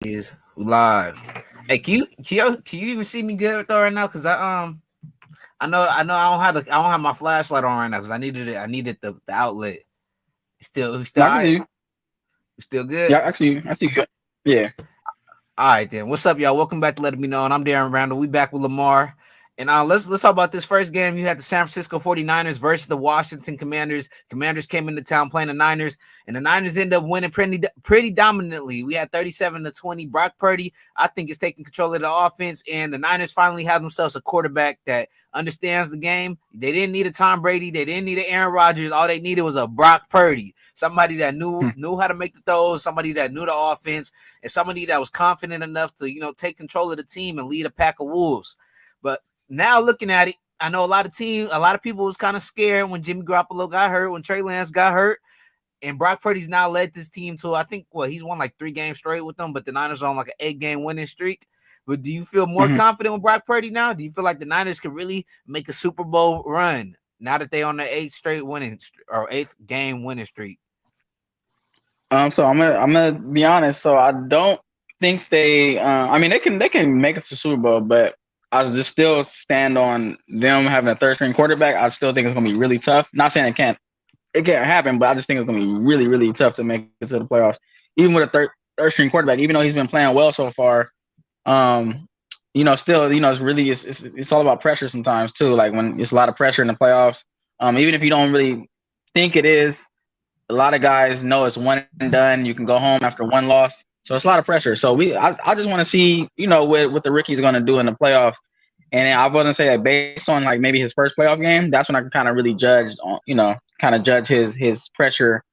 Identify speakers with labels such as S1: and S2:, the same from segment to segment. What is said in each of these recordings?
S1: Is live. Hey, can you even see me good though right now? Cause I know I don't have my flashlight on right now because I needed the outlet. We still
S2: Yeah,
S1: all
S2: I can see
S1: right?
S2: you.
S1: We still good?
S2: Yeah, I see you. I see you. Good. Yeah.
S1: All right then. What's up, y'all? Welcome back to Letting Me Know. And I'm Darren Randall. We back with Lamar. And let's talk about this first game. You had the San Francisco 49ers versus the Washington Commanders. Commanders came into town playing the Niners, and the Niners ended up winning pretty dominantly. We had 37-20. Brock Purdy, I think, is taking control of the offense, and the Niners finally have themselves a quarterback that understands the game. They didn't need a Tom Brady. They didn't need an Aaron Rodgers. All they needed was a Brock Purdy, somebody that knew how to make the throws, somebody that knew the offense, and somebody that was confident enough to take control of the team and lead a pack of wolves. But now looking at it, I know a lot of people was kind of scared when Jimmy Garoppolo got hurt, when Trey Lance got hurt, and Brock Purdy's now led this team to, I think, he's won like 3 games straight with them, but the Niners are on like an 8-game winning streak. But do you feel more
S2: Mhm.
S1: confident with Brock Purdy now? Do you feel like the Niners could really make a Super Bowl run now that they on the 8th game winning streak?
S2: So I'm gonna be honest. So I don't think they. I mean, they can make it to Super Bowl, but I just still stand on them having a third string quarterback. I still think it's gonna be really tough. Not saying it can't happen, but I just think it's gonna be really really tough to make it to the playoffs, even with a third string quarterback. Even though he's been playing well so far, um, still, it's all about pressure sometimes too. Like when it's a lot of pressure in the playoffs. Even if you don't really think it is, a lot of guys know it's one and done. You can go home after one loss, so it's a lot of pressure. So I just want to see, what the rookie's going to do in the playoffs. And I wouldn't say that based on like maybe his first playoff game. That's when I can kind of really judge, kind of judge his pressure,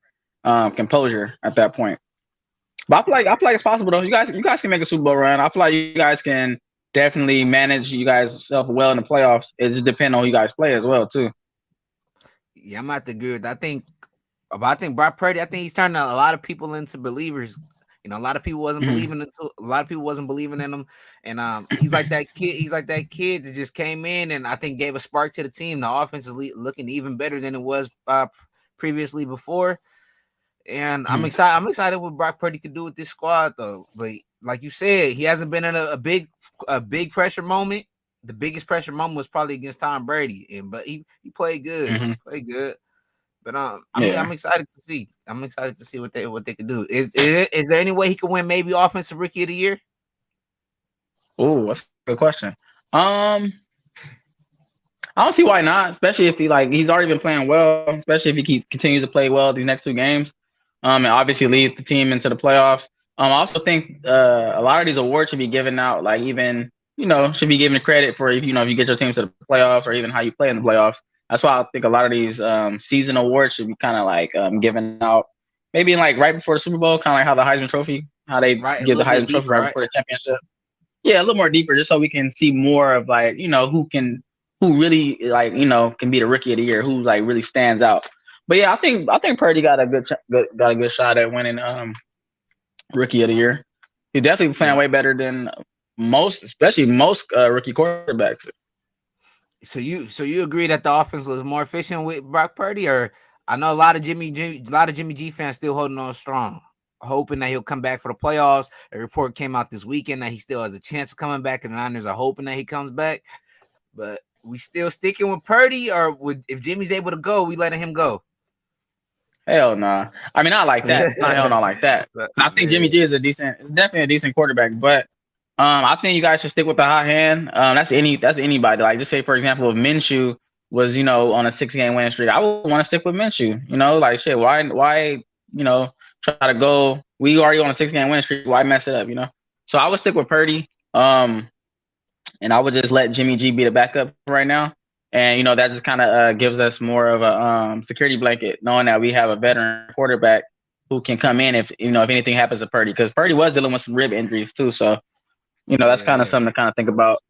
S2: composure at that point. But I feel like it's possible though. You guys can make a Super Bowl run. I feel like you guys can definitely manage you guys self well in the playoffs. It just depends on who you guys play as well too.
S1: Yeah, I'm not the good. I think Brock Purdy. I think he's turning a lot of people into believers. A lot of people wasn't
S2: Mhm.
S1: believing into a lot of people wasn't believing in him, and he's like that kid. He's like that kid that just came in and I think gave a spark to the team. The offense is looking even better than it was previously before, and I'm
S2: Mhm.
S1: excited. I'm excited what Brock Purdy could do with this squad, though. But like you said, he hasn't been in a big pressure moment. The biggest pressure moment was probably against Tom Brady, but he played good.
S2: Mhm.
S1: Played good. But
S2: Yeah.
S1: I'm excited to see. I'm excited to see what they can do. Is there any way he could win maybe offensive rookie of the year?
S2: Oh, that's a good question. Um, I don't see why not, especially if he's already been playing well, especially if he continues to play well these next 2 games. And obviously lead the team into the playoffs. I also think a lot of these awards should be given out, like even should be given credit for if you get your team to the playoffs or even how you play in the playoffs. That's why I think a lot of these season awards should be kind of like given out maybe like right before the Super Bowl, kind of like how the Heisman Trophy, how they
S1: Right, a
S2: give the
S1: little
S2: Heisman
S1: bit
S2: Trophy
S1: deeper,
S2: right
S1: right?
S2: before the championship. Yeah, a little more deeper, just so we can see more of like who really like can be the rookie of the year, who like really stands out. But yeah, I think Purdy got a got a good shot at winning rookie of the year. He's definitely playing
S1: Yeah.
S2: way better than most, especially most rookie quarterbacks.
S1: So you agree that the offense was more efficient with Brock Purdy, or I know a lot of Jimmy G fans still holding on strong, hoping that he'll come back for the playoffs. A report came out this weekend that he still has a chance of coming back, and the Niners are hoping that he comes back. But we still sticking with Purdy, or if Jimmy's able to go, we letting him go.
S2: Hell nah. I mean, not like that. Not hell, not like that. I think Jimmy
S1: Yeah.
S2: G is it's definitely a decent quarterback, but I think you guys should stick with the hot hand. That's anybody. Like, just say for example, if Minshew was on a 6 game winning streak, I would want to stick with Minshew. Like shit. Why try to go? We already on a 6 game winning streak. Why mess it up? So I would stick with Purdy. And I would just let Jimmy G be the backup for right now. And that just kind of gives us more of a security blanket, knowing that we have a veteran quarterback who can come in if anything happens to Purdy, because Purdy was dealing with some rib injuries too. So that's
S1: Yeah,
S2: kind of
S1: yeah.
S2: something to kind of think about.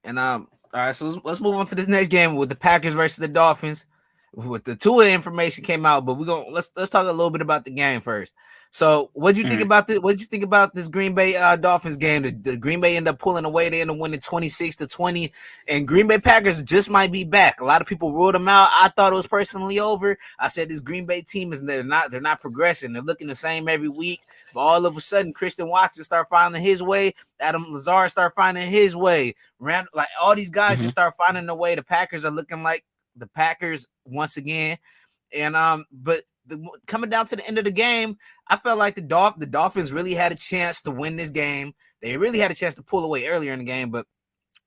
S1: And all right, so let's move on to this next game with the Packers versus the Dolphins. with the Tua information came out, but let's talk a little bit about the game first. So, what did you think about What did you think about this Green Bay Dolphins game? The Green Bay ended up pulling away. They ended up winning 26-20, and Green Bay Packers just might be back. A lot of people ruled them out. I thought it was personally over. I said this Green Bay team they're not progressing. They're looking the same every week. But all of a sudden, Christian Watson start finding his way. Adam Lazard start finding his way. Like all these guys just start finding the way. The Packers are looking like the Packers once again, and but coming down to the end of the game, I felt like the Dolphins really had a chance to win this game. They really had a chance to pull away earlier in the game, but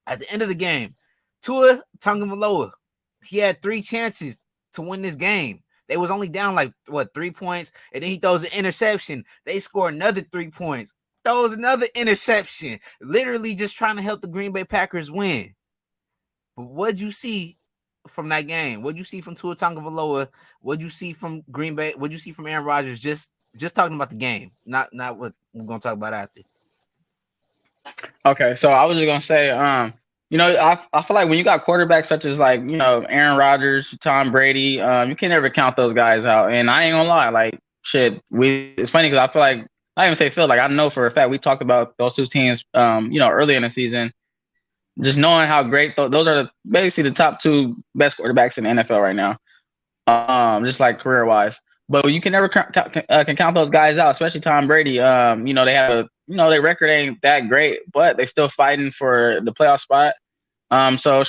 S1: at the end of the game, Tua Tagovailoa, he had 3 chances to win this game. They was only down 3 points, and then he throws an interception. They score another 3 points, throws another interception, literally just trying to help the Green Bay Packers win. But what'd you see from that game? What'd you see from Tua Tagovailoa? What'd you see from Green Bay? What'd you see from Aaron Rodgers? Just talking about the game, not what we're gonna talk about after.
S2: Okay, so I was just gonna say, I feel like when you got quarterbacks such as Aaron Rodgers, Tom Brady, you can never count those guys out. And I ain't gonna lie, it's funny because I feel like I even say feel like I know for a fact we talked about those 2 teams, early in the season. Just knowing how great those are basically the top 2 best quarterbacks in the NFL right now, just like career wise. But you can never can count those guys out, especially Tom Brady. They have their record ain't that great, but they're still fighting for the playoff spot. So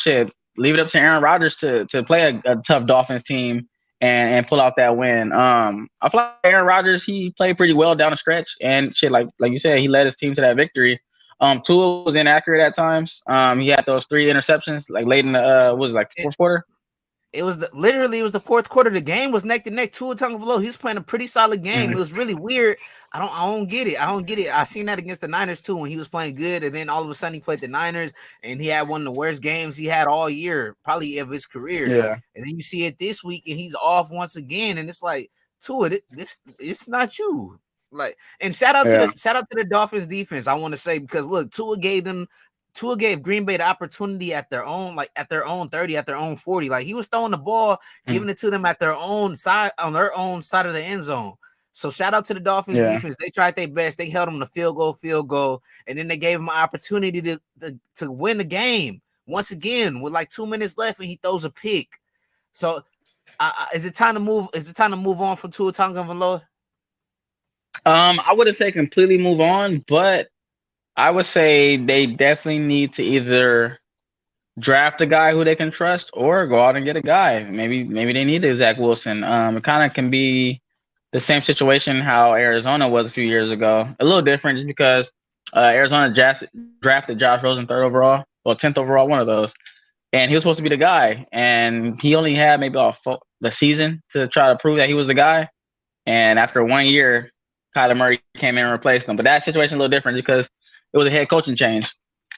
S2: leave it up to Aaron Rodgers to play a tough Dolphins team and pull out that win. I feel like Aaron Rodgers, he played pretty well down the stretch, and like you said, he led his team to that victory. Tua was inaccurate at times. He had those 3 interceptions late in the fourth quarter.
S1: It was literally the fourth quarter. The game was neck to neck. Tua Tagovailoa, he was playing a pretty solid game. It was really weird. I don't get it. I seen that against the Niners too when he was playing good, and then all of a sudden he played the Niners and he had one of the worst games he had all year, probably of his career.
S2: Yeah.
S1: And then you see it this week and he's off once again, and it's like, Tua, it's not you. And shout out to the Dolphins defense. I want to say, because look, Tua gave Green Bay the opportunity at their own 30, at their own 40. Like, he was throwing the ball, giving it to them at their own side, on their own side of the end zone. So shout out to the Dolphins defense. They tried their best. They held them to field goal, and then they gave him an opportunity to win the game once again with 2 minutes left, and he throws a pick. So is it time to move? Is it time to move on from Tua Tagovailoa?
S2: I wouldn't say completely move on, but I would say they definitely need to either draft a guy who they can trust or go out and get a guy. Maybe they need a Zach Wilson. It kind of can be the same situation how Arizona was a few years ago. A little different just because Arizona drafted Josh Rosen 3rd overall, or 10th overall, one of those. And he was supposed to be the guy. And he only had maybe the season to try to prove that he was the guy. And after 1 year, Kyler Murray came in and replaced him. But that situation a little different because it was a head coaching change.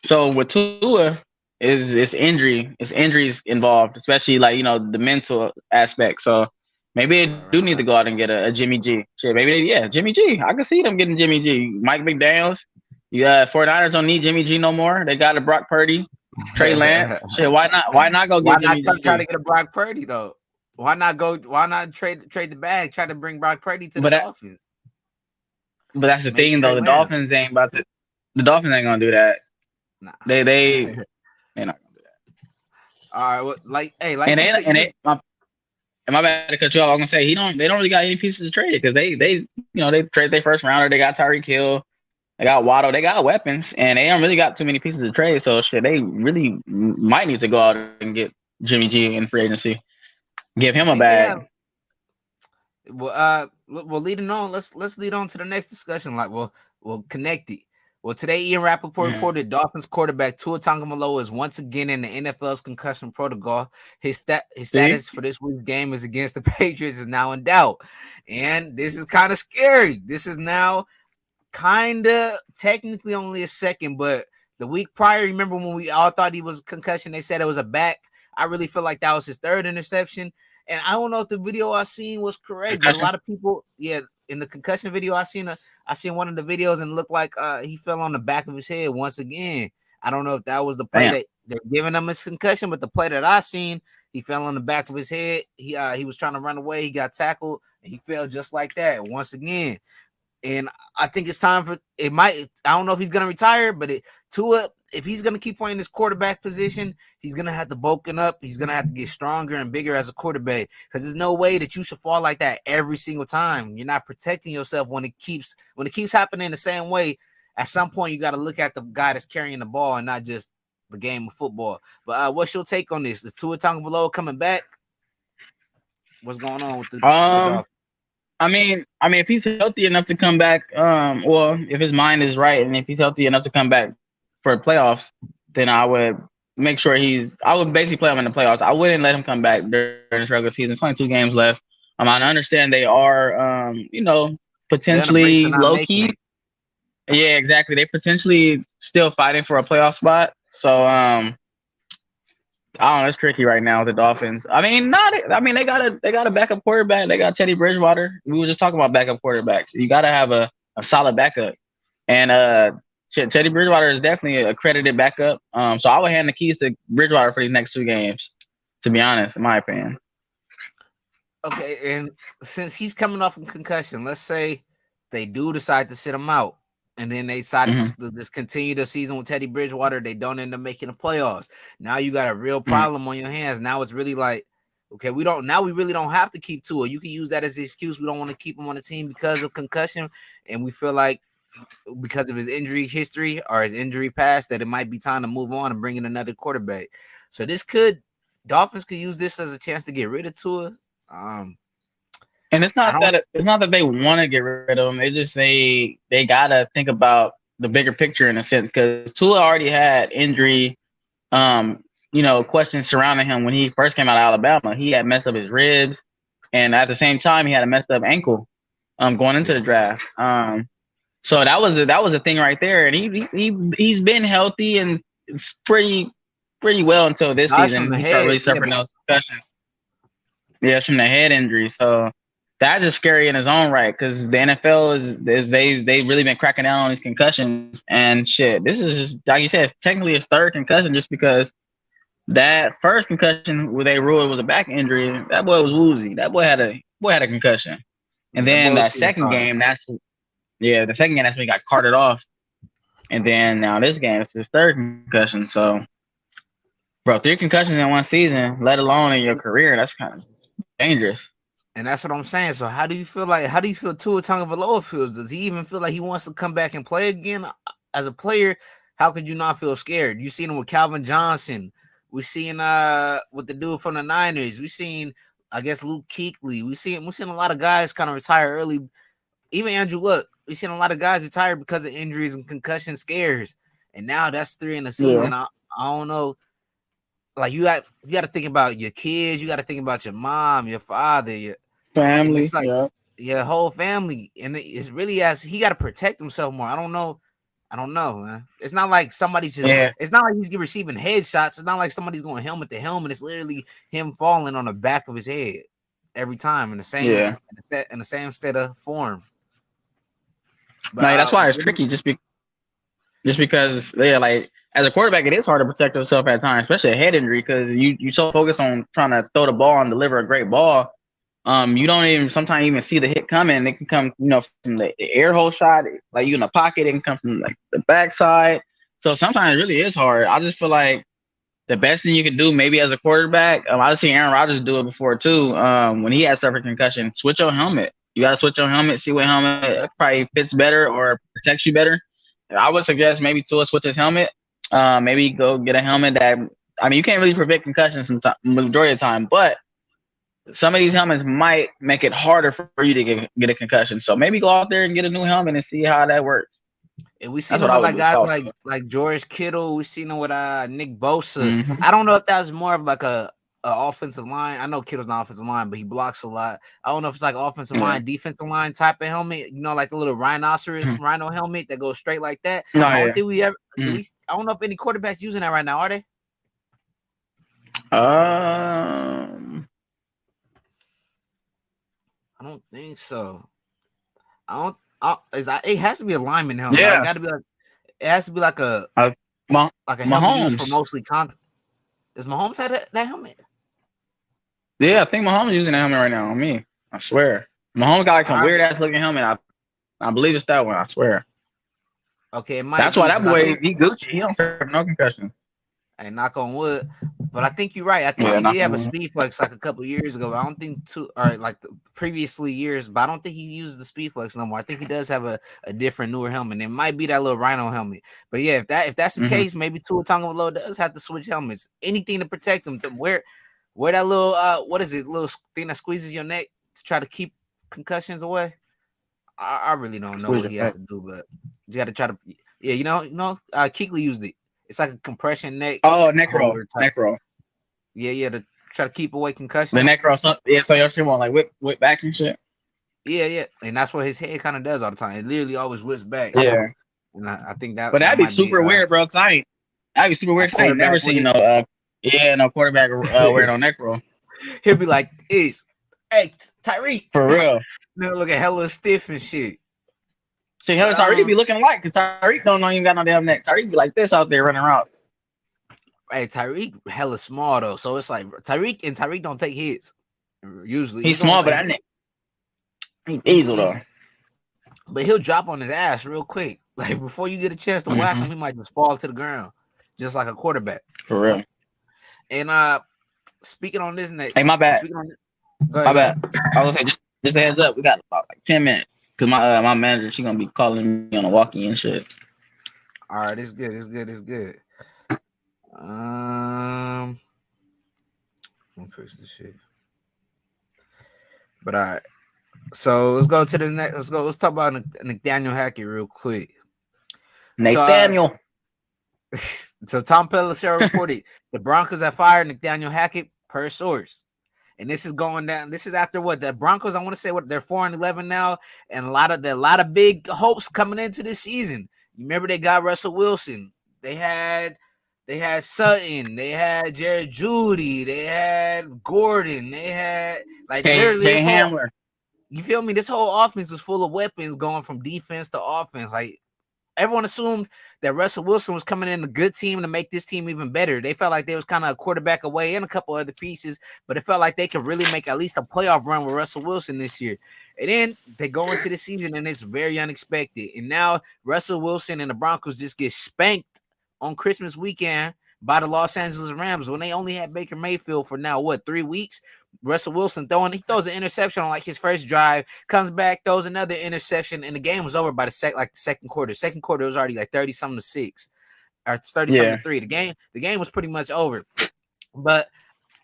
S2: So with Tua, it's injuries involved, especially the mental aspect. So maybe they do need to go out and get a Jimmy G. Jimmy G. I can see them getting Jimmy G. Mike McDaniels. 49ers don't need Jimmy G no more. They got a Brock Purdy, Trey Lance. Why not go get Jimmy G?
S1: Try to get a Brock Purdy though? Why not trade the bag? Try to bring Brock Purdy to the Dolphins.
S2: But that's the thing though. The Dolphins ain't gonna do that. Nah. They're not gonna do that.
S1: All right, well,
S2: my bad to cut you off. I'm gonna say they don't really got any pieces to trade because they trade their first rounder. They got Tyreek Hill, they got Waddle, they got weapons, and they don't really got too many pieces to trade. So they really might need to go out and get Jimmy G in free agency, give him a bag.
S1: Yeah. Well, leading on, let's lead on to the next discussion. We'll connect it. Well, today Ian Rappaport reported Dolphins quarterback Tua Tagovailoa is once again in the NFL's concussion protocol. His status for this week's game is against the Patriots is now in doubt, and this is kind of scary. This is now kind of technically only a second, but the week prior, remember when we all thought he was concussion? They said it was a back. I really feel like that was his 3rd interception. And I don't know if the video I seen was correct, but a lot of people, in the concussion video, I seen one of the videos and it looked like he fell on the back of his head once again. I don't know if that was the play they're giving him his concussion, but the play that I seen, he fell on the back of his head. He was trying to run away. He got tackled, and he fell just like that once again. And I think it's time for it. I don't know if he's gonna retire, but Tua, if he's gonna keep playing this quarterback position, he's gonna have to bulking up. He's gonna have to get stronger and bigger as a quarterback because there's no way that you should fall like that every single time. You're not protecting yourself when it keeps happening the same way. At some point, you got to look at the guy that's carrying the ball and not just the game of football. But what's your take on this? Is Tua Tagovailoa coming back? What's going on with the Dolphins?
S2: I mean, if he's healthy enough to come back, well, if his mind is right, and if he's healthy enough to come back for playoffs, then I would make sure I would basically play him in the playoffs. I wouldn't let him come back during the regular season. 22 games left. I understand they are, potentially low key. Yeah, exactly. They potentially still fighting for a playoff spot. So, I don't know. It's tricky right now with the Dolphins. I mean, they got a backup quarterback. They got Teddy Bridgewater. We were just talking about backup quarterbacks. You got to have a solid backup, and Teddy Bridgewater is definitely a credited backup. So I would hand the keys to Bridgewater for these next 2 games. To be honest, in my opinion.
S1: Okay, and since he's coming off a concussion, let's say they do decide to sit him out. And then they decided to just continue the season with Teddy Bridgewater. They don't end up making the playoffs. Now you got a real problem on your hands. Now it's really like, okay, we really don't have to keep Tua. You can use that as the excuse. We don't want to keep him on the team because of concussion. And we feel like because of his injury history or his injury past that it might be time to move on and bring in another quarterback. So Dolphins could use this as a chance to get rid of Tua.
S2: And it's not that they want to get rid of him. It's just they gotta think about the bigger picture in a sense because Tua already had injury, questions surrounding him when he first came out of Alabama. He had messed up his ribs, and at the same time he had a messed up ankle, going into the draft. So that was a thing right there, and he's been healthy and pretty well until this season. He started really suffering those concussions. Yeah, from the head injury. So. That's just scary in his own right because the NFL they've really been cracking down on these concussions and shit. This is just like you said, it's technically his 3rd concussion just because that first concussion where they ruled it was a back injury. That boy was woozy. That boy had a concussion, and then that second game, that's when he got carted off, and then now this game it's his 3rd concussion. So, bro, 3 concussions in one season, let alone in your career, that's kind of dangerous.
S1: And that's what I'm saying. So how do you feel Tua Tagovailoa feels? Does he even feel like he wants to come back and play again as a player? How could you not feel scared? You seen him with Calvin Johnson. We seen with the dude from the Niners. We seen, I guess, Luke Kuechly. We seen a lot of guys kind of retire early. Even Andrew Luck. We seen a lot of guys retire because of injuries and concussion scares. And now that's 3 in the season. Yeah. I don't know. Like you got to think about your kids. You got to think about your mom, your father, your
S2: family, it's like
S1: your whole family, and it's really he got to protect himself more. I don't know, man. It's not like somebody's it's not like he's receiving headshots. It's not like somebody's going helmet to helmet. It's literally him falling on the back of his head every time in the same in the same state of form.
S2: But that's why it's tricky. Just because like as a quarterback, it is hard to protect yourself at times, especially a head injury, because you so focused on trying to throw the ball and deliver a great ball. You don't sometimes even see the hit coming. It can come, from the air hole shot, like you in the pocket. It can come from like the backside. So sometimes it really is hard. I just feel like the best thing you can do, maybe as a quarterback, I've seen Aaron Rodgers do it before too. When he had suffered concussion, switch your helmet. You got to switch your helmet, see what helmet probably fits better or protects you better. I would suggest maybe Tua switch his helmet. Maybe go get a helmet that, you can't really prevent concussions majority of the time, but some of these helmets might make it harder for you to get a concussion. So maybe go out there and get a new helmet and see how that works.
S1: And we seen them with like guys like George Kittle. We seen them with Nick Bosa.
S2: Mm-hmm.
S1: I don't know if that's more of like a offensive line. I know Kittle's not offensive line, but he blocks a lot. I don't know if it's like offensive line, defensive line type of helmet. Like the little rhino helmet that goes straight like that. I don't think we ever. I don't know if any quarterbacks using that right now. Are they? I don't think so. It has to be a lineman helmet.
S2: Yeah.
S1: It has to be like a like a helmet used for
S2: Mahomes.
S1: mostly content. Does Mahomes have that helmet?
S2: Yeah, I think Mahomes using that helmet right now on me. I swear. Mahomes got like some
S1: All right.
S2: weird ass looking helmet. I believe it's that one. I swear.
S1: Okay, it might
S2: That's
S1: be
S2: why that
S1: because I
S2: boy
S1: think,
S2: he Gucci. He don't suffer no concussion.
S1: hey, knock on wood, but I think you're right. I think
S2: Yeah,
S1: he did
S2: knock
S1: have
S2: on
S1: a
S2: wood.
S1: speed flex like a couple years ago. But I don't think like the previously years, but I don't think he uses the speed flex no more. I think he does have a different newer helmet. It might be that little Rhino helmet. But yeah, if that's the case, maybe Tua Tagovailoa does have to switch helmets. Anything to protect him. Wear that little what is it? Little thing that squeezes your neck to try to keep concussions away. I really don't know what he has to do, but you got to try to. Yeah, Kuechly used it. It's like a compression neck.
S2: Oh, neck roll.
S1: holder type.
S2: Neck roll.
S1: Yeah, to try to keep away concussions.
S2: The neck roll. So your shit won't like whip back and shit.
S1: Yeah, and that's what his head kind of does all the time. It literally always whips back.
S2: Yeah,
S1: and I think that.
S2: but that'd
S1: be
S2: super weird, bro. That'd be super weird. I ain't never seen no quarterback wearing no neck roll.
S1: He'll be like, hey, Tyreek,
S2: for real.
S1: Look at hella stiff and shit.
S2: See, how Tyreek be looking like? Because Tyreek don't know you got no damn neck. Tyreek be like this out there running routes.
S1: Hey, Tyreek hella small though, so it's like Tyreek don't take hits. Usually
S2: he's small, but that neck he's easy though.
S1: But he'll drop on his ass real quick. Like before you get a chance to whack him, he might just fall to the ground, just like a quarterback.
S2: For real.
S1: And speaking on this neck,
S2: hey, my bad. My bad. I was gonna say just a heads up. We got about like 10 minutes because my manager she gonna be calling me on a walkie and shit.
S1: All right, it's good. Let me fix this shit. But all right. So let's go to the next. Let's talk about Nathaniel Hackett real quick.
S2: Nathaniel.
S1: So Tom Pelissero reported the Broncos have fired Nathaniel Hackett per source. And this is going down. This is after what the Broncos, I want to say what they're 4-11 now, and a lot of big hopes coming into this season. You remember they got Russell Wilson. They had Sutton, they had Jared Judy, they had Gordon, they had like
S2: Jay Hamler.
S1: You feel me? This whole offense was full of weapons going from defense to offense. Like everyone assumed that Russell Wilson was coming in a good team to make this team even better. They felt like they was kind of a quarterback away and a couple other pieces, but it felt like they could really make at least a playoff run with Russell Wilson this year. And then they go into the season and it's very unexpected. And now Russell Wilson and the Broncos just get spanked on Christmas weekend by the Los Angeles Rams when they only had Baker Mayfield for now, 3 weeks? Russell Wilson throws an interception on like his first drive, comes back, throws another interception, and the game was over by the second quarter. Second quarter it was already like 30-something to 6 or 30-something to 3. The game was pretty much over. But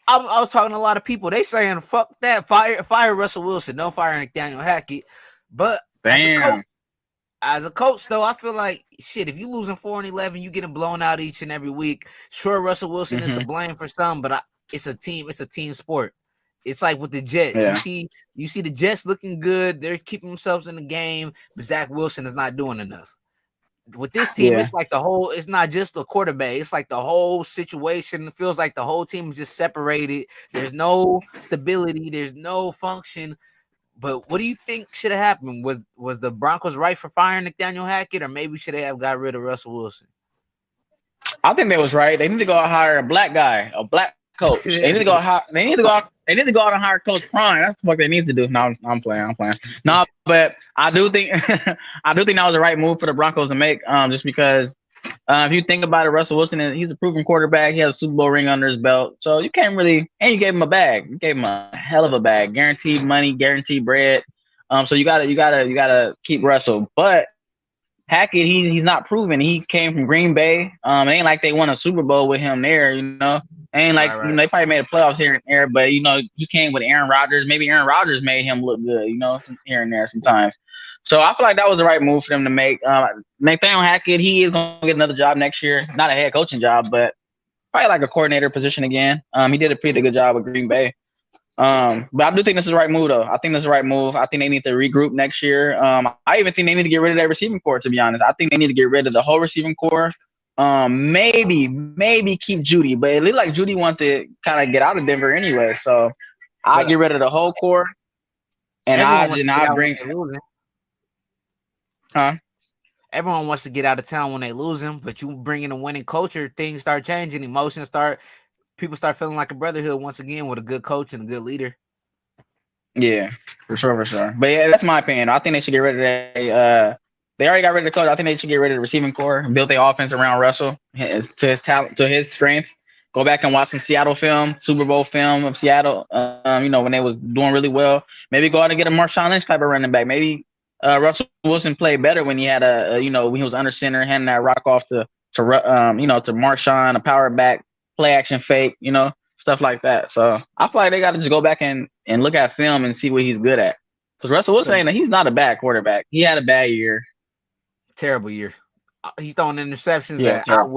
S1: I was talking to a lot of people. They saying fuck that, fire Russell Wilson, don't fire Nathaniel Hackett. But as a coach, though, I feel like shit. If you losing 4-11, you getting blown out each and every week. Sure, Russell Wilson is to blame for some, but it's a team sport. It's like with the Jets. Yeah. You see the Jets looking good. They're keeping themselves in the game, but Zach Wilson is not doing enough. With this team, it's like it's not just the quarterback. It's like the whole situation. It feels like the whole team is just separated. There's no stability. There's no function. But what do you think should have happened? Was the Broncos right for firing Nathaniel Hackett, or maybe should they have got rid of Russell Wilson?
S2: I think they was right. They need to go out and hire a black guy, a black coach. They need to go out. They need to go out and hire Coach Prime. That's what they need to do. No, I'm playing. No, but I do think that was the right move for the Broncos to make. Just because if you think about it, Russell Wilson he's a proven quarterback. He has a Super Bowl ring under his belt, so you can't really. And you gave him a bag. You gave him a hell of a bag, guaranteed money, guaranteed bread. So you gotta keep Russell, but Hackett, he's not proven. He came from Green Bay. It ain't like they won a Super Bowl with him there, Ain't like right. They probably made the playoffs here and there, but he came with Aaron Rodgers. Maybe Aaron Rodgers made him look good, here and there sometimes. So I feel like that was the right move for them to make. Nathaniel Hackett, he is gonna get another job next year. Not a head coaching job, but probably like a coordinator position again. He did a pretty good job with Green Bay. But I do think this is the right move, though. I think this is the right move. I think they need to regroup next year. I even think they need to get rid of their receiving core, to be honest. I think they need to get rid of the whole receiving core. Maybe keep Judy, but it looked like Judy wanted to kind of get out of Denver anyway. So I'll get rid of the whole core. And I'll bring
S1: everyone wants to get out of town when they lose him, but you bring in a winning culture, things start changing, emotions start, people start feeling like a brotherhood once again with a good coach and a good leader.
S2: Yeah, for sure, for sure. But yeah, that's my opinion. I think they should get rid of that. They already got rid of the coach. I think they should get rid of the receiving core, build their offense around Russell to his talent, to his strengths. Go back and watch some Seattle film, Super Bowl film of Seattle. When they was doing really well. Maybe go out and get a Marshawn Lynch type of running back. Maybe Russell Wilson played better when he had when he was under center, handing that rock off to Marshawn, a power back, play action fake, stuff like that. So I feel like they got to just go back and look at film and see what he's good at. Because Russell Wilson saying that he's not a bad quarterback. He had a bad year.
S1: Terrible year. He's throwing interceptions that terrible.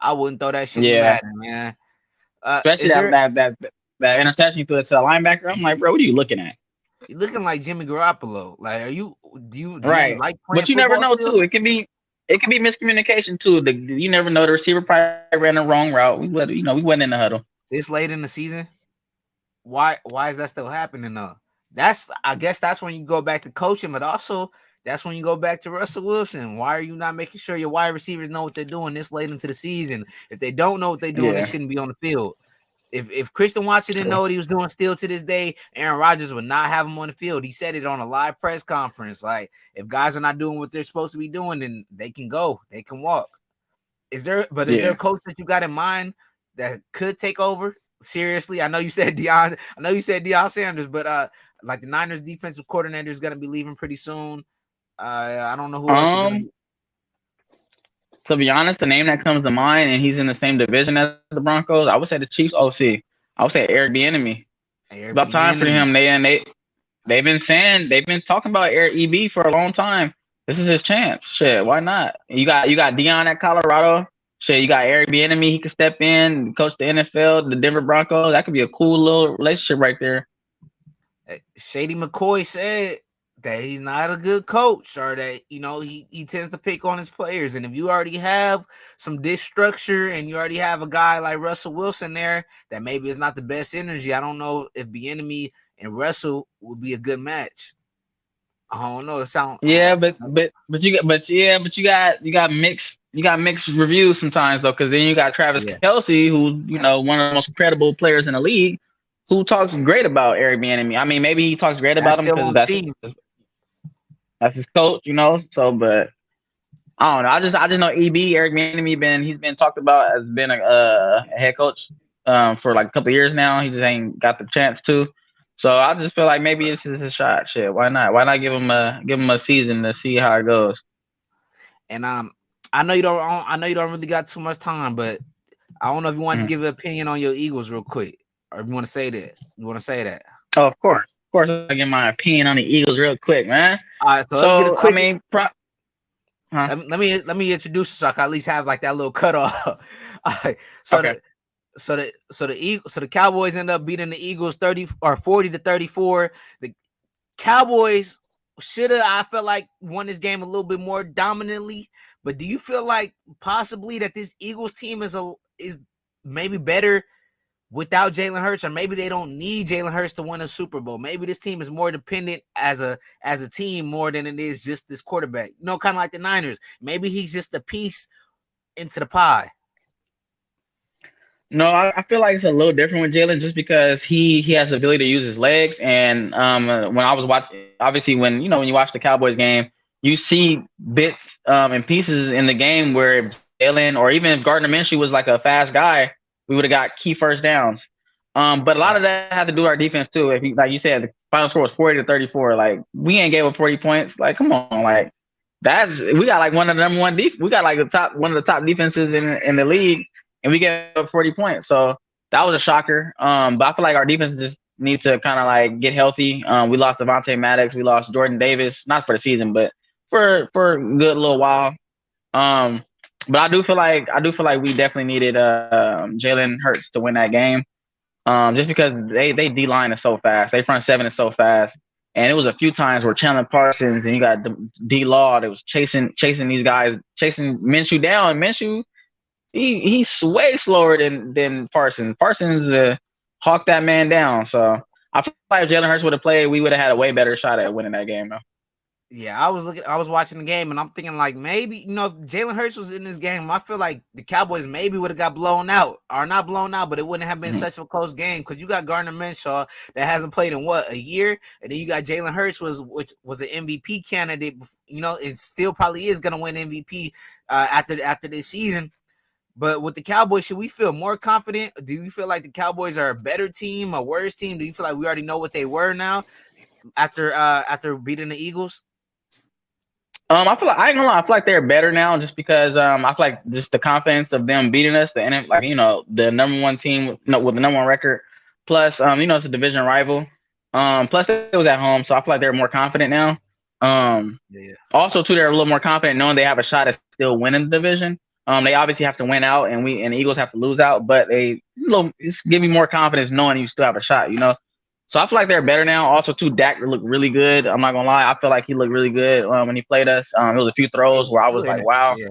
S1: I wouldn't throw that shit in Madden, man.
S2: Especially that interception he threw to the linebacker. I'm like, bro, what are you looking at?
S1: You're looking like Jimmy Garoppolo. Like, do you
S2: right?
S1: Like
S2: but you never know still? Too. It can be miscommunication too. You never know. The receiver probably ran the wrong route. We went in the huddle
S1: this late in the season. Why is that still happening though? I guess that's when you go back to coaching, but also that's when you go back to Russell Wilson. Why are you not making sure your wide receivers know what they're doing this late into the season? If they don't know what they're doing, they shouldn't be on the field. If Christian Watson didn't know what he was doing still to this day, Aaron Rodgers would not have him on the field. He said it on a live press conference. Like, if guys are not doing what they're supposed to be doing, then they can go. They can walk. Is there a coach that you got in mind that could take over? Seriously, I know you said Deion Sanders, but like the Niners defensive coordinator is going to be leaving pretty soon. I don't know who else.
S2: To be honest, the name that comes to mind, and he's in the same division as the Broncos, I would say the Chiefs OC. I would say Eric Bieniemy. It's about time for him. They've been talking about Eric EB for a long time. This is his chance. Shit, why not? You got Deion at Colorado. Shit, you got Eric Bieniemy. He could step in, coach the NFL, the Denver Broncos. That could be a cool little relationship right there.
S1: Shady McCoy said that he's not a good coach, or that he tends to pick on his players. And if you already have some dish structure and you already have a guy like Russell Wilson there, that maybe is not the best energy. I don't know if Bieniemy and Russell would be a good match. I don't know. You got mixed reviews sometimes though, because then you got Travis Kelce, who's one of the most credible players in the league, who talks great about Eric Bieniemy. I mean, maybe he talks great about him because that's his coach, So, but I don't know. I just know Eric Bieniemy he's been talked about as being a head coach for like a couple of years now. He just ain't got the chance to. So I just feel like maybe this is a shot. Shit, why not? Why not give him a season to see how it goes? And I know you don't really got too much time, but I don't know if you want to give an opinion on your Eagles real quick, or if you want to say that.
S2: Oh, of course. Of course, I'll give my opinion on the Eagles real quick, man.
S1: All right, so let's get a quick. Let me introduce you so I can at least have like that little cutoff. All right, so the Cowboys end up beating the Eagles 40-34. The Cowboys should have, I felt like, won this game a little bit more dominantly. But do you feel like possibly that this Eagles team is maybe better without Jalen Hurts, or maybe they don't need Jalen Hurts to win a Super Bowl? Maybe this team is more dependent as a team more than it is just this quarterback. Kind of like the Niners. Maybe he's just a piece into the pie.
S2: No, I feel like it's a little different with Jalen, just because he has the ability to use his legs. And when I was watching, obviously when you watch the Cowboys game, you see bits and pieces in the game where if Jalen, or even if Gardner Minshew was like a fast guy, we would have got key first downs. But a lot of that had to do with our defense too. If like you said, the final score was 40-34. Like, we ain't gave up 40 points. Like, come on, like we got like one of the number one we got like one of the top defenses in the league. And we gave up 40 points. So that was a shocker. But I feel like our defense just need to kind of like get healthy. We lost Avonte Maddox. We lost Jordan Davis, not for the season, but for a good little while. But I do feel like we definitely needed Jalen Hurts to win that game. Just because they D-line is so fast. They front seven is so fast. And it was a few times where Chandler Parsons and you got D-Law that was chasing these guys, chasing Minshew down. And Minshew, he's way slower than Parsons. Parsons hawked that man down. So I feel like if Jalen Hurts would have played, we would have had a way better shot at winning that game, though.
S1: Yeah, I was watching the game, and I'm thinking like maybe if Jalen Hurts was in this game, I feel like the Cowboys maybe would have got blown out, or not blown out, but it wouldn't have been
S2: Mhm.
S1: such a close game because you got Gardner Minshew that hasn't played in what, a year, and then you got Jalen Hurts which was an MVP candidate, and still probably is gonna win MVP after this season. But with the Cowboys, should we feel more confident? Do you feel like the Cowboys are a better team, a worse team? Do you feel like we already know what they were now after beating the Eagles?
S2: I feel like I ain't gonna lie. I feel like they're better now, just because I feel like just the confidence of them beating us, like the number one team with the number one record. Plus, it's a division rival. Plus it was at home, so I feel like they're more confident now.
S1: Yeah.
S2: Also too, they're a little more confident knowing they have a shot at still winning the division. They obviously have to win out, and the Eagles have to lose out, but just give me more confidence knowing you still have a shot. So I feel like they're better now. Also, too, Dak looked really good. I'm not gonna lie. I feel like he looked really good when he played us. There was a few throws where I was like, "Wow."
S1: Yeah.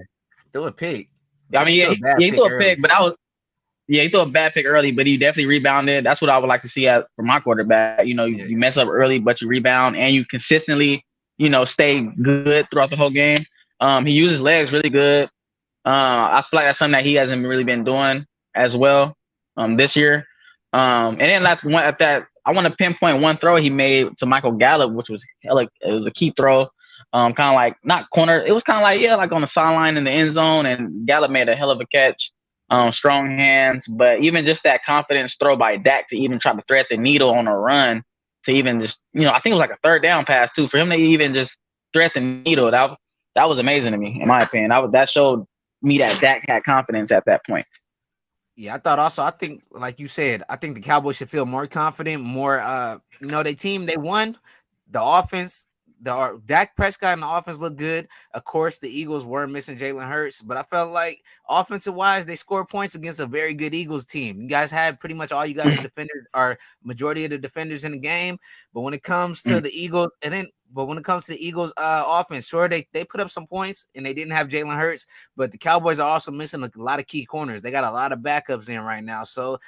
S1: Threw a pick.
S2: I mean,
S1: He threw a bad
S2: he
S1: pick
S2: threw a
S1: early.
S2: pick, but he threw a bad pick early, but he definitely rebounded. That's what I would like to see from my quarterback. You mess up early, but you rebound and you consistently, stay good throughout the whole game. He uses legs really good. I feel like that's something that he hasn't really been doing as well this year. And then at that, I want to pinpoint one throw he made to Michael Gallup, which was it was a key throw. Kind of like not corner. It was kind of like like on the sideline in the end zone, and Gallup made a hell of a catch. Strong hands, but even just that confidence throw by Dak to even try to thread the needle on a run, to even just I think it was like a third down pass too, for him to even just thread the needle. That was amazing to me, in my opinion. That showed me that Dak had confidence at that point.
S1: Yeah, I think like you said, I think the Cowboys should feel more confident, more they team, they won. The offense, Dak Prescott and the offense looked good. Of course, the Eagles were missing Jalen Hurts, but I felt like offensive wise, they scored points against a very good Eagles team. You guys had pretty much all you guys defenders, are majority of the defenders in the game. But when it comes to the Eagles, offense, sure, they put up some points and they didn't have Jalen Hurts, but the Cowboys are also missing a lot of key corners. They got a lot of backups in right now, so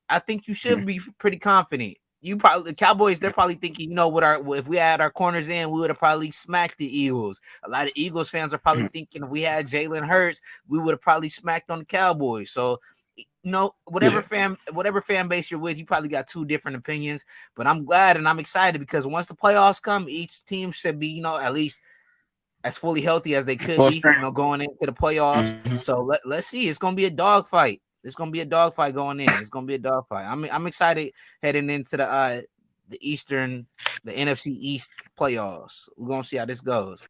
S1: I think you should be pretty confident. The Cowboys, they're probably thinking, if we had our corners in, we would have probably smacked the Eagles. A lot of Eagles fans are probably thinking if we had Jalen Hurts, we would have probably smacked on the Cowboys. So, whatever fan base you're with, you probably got two different opinions. But I'm glad and I'm excited because once the playoffs come, each team should be, at least as fully healthy as they could be, going into the playoffs. So let's see. It's gonna be a dogfight. It's gonna be a dogfight going in. It's gonna be a dogfight. I'm excited heading into the NFC East playoffs. We're gonna see how this goes.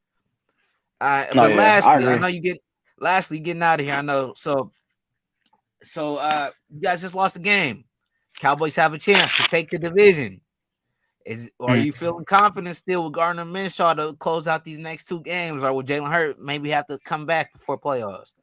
S1: But lastly, I know you getting out of here. I know. So you guys just lost the game. Cowboys have a chance to take the division. Are you feeling confident still with Gardner Minshew to close out these next two games, or will Jalen Hurts maybe have to come back before playoffs?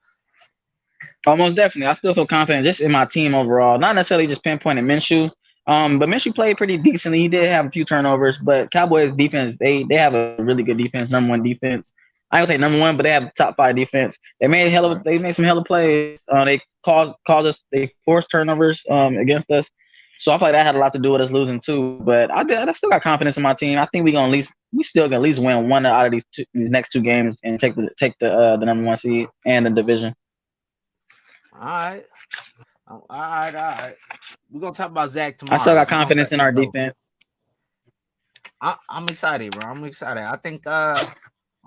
S2: Almost definitely. I still feel confident just in my team overall. Not necessarily just pinpointing Minshew. But Minshew played pretty decently. He did have a few turnovers, but Cowboys defense, they have a really good defense, number one defense. I don't say number one, but they have top 5 defense. They made some hella plays. They forced turnovers against us. So I feel like that had a lot to do with us losing too. But I still got confidence in my team. I think we still can at least win one out of these next 2 games and take the number 1 seed and the division.
S1: All right. We're gonna talk about Zach tomorrow.
S2: I still got confidence in our defense.
S1: I'm excited, bro. I'm excited. I think I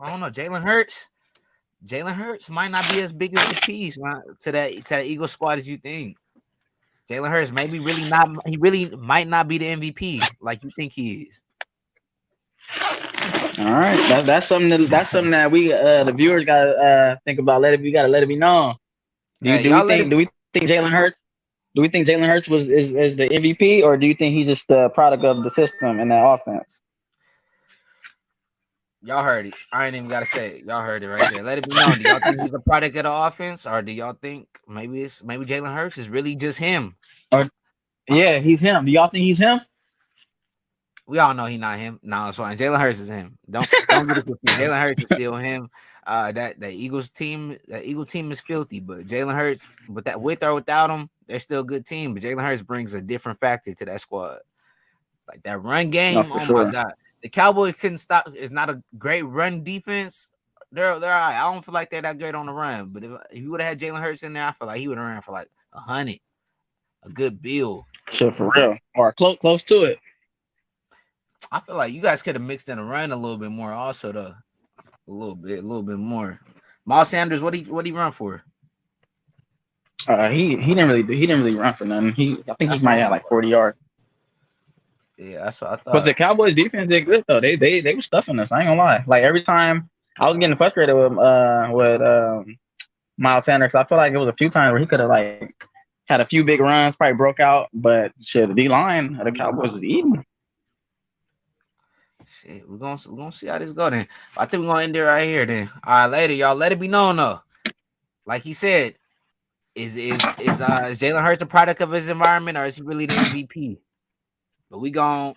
S1: don't know, Jalen Hurts might not be as big of a piece to that Eagles squad as you think. Jalen Hurts maybe really not. He really might not be the MVP like you think he is.
S2: All right, that's something that we the viewers gotta think about. We gotta let it be known. Do we think Jalen Hurts? Do we think Jalen Hurts is the MVP, or do you think he's just the product of the system and that offense?
S1: Y'all heard it. I ain't even gotta say it. Y'all heard it right there. Let it be known. Do y'all think he's the product of the offense, or do y'all think maybe Jalen Hurts is really just him?
S2: Yeah, he's him. Do y'all think he's him?
S1: We all know he's not him. No, it's fine. Jalen Hurts is him. Don't get it confused. Jalen Hurts is still him. That Eagles team is filthy, but Jalen Hurts, with or without him, they're still a good team. But Jalen Hurts brings a different factor to that squad. Like that run game. My God. The Cowboys couldn't stop. It's not a great run defense. They're all right. I don't feel like they're that great on the run. But if you would have had Jalen Hurts in there, I feel like he would have ran for like 100, a good bill.
S2: Shit, for real, or close to it.
S1: I feel like you guys could have mixed in a run a little bit more, also though. A little bit more. Miles Sanders, what he run for?
S2: He didn't really run for nothing. I think he might have like 40 yards.
S1: Yeah, that's what I thought.
S2: But the Cowboys defense did good though. They were stuffing us. I ain't gonna lie. Like every time I was getting frustrated with Miles Sanders. I feel like it was a few times where he could have like had a few big runs, probably broke out. But shit, the D line of the Cowboys was eating.
S1: Shit, we're gonna see how this go then. I think we're gonna end it right here then. All right, later, y'all. Let it be known though. Like he said, is Jalen Hurts a product of his environment or is he really the MVP? But we gone.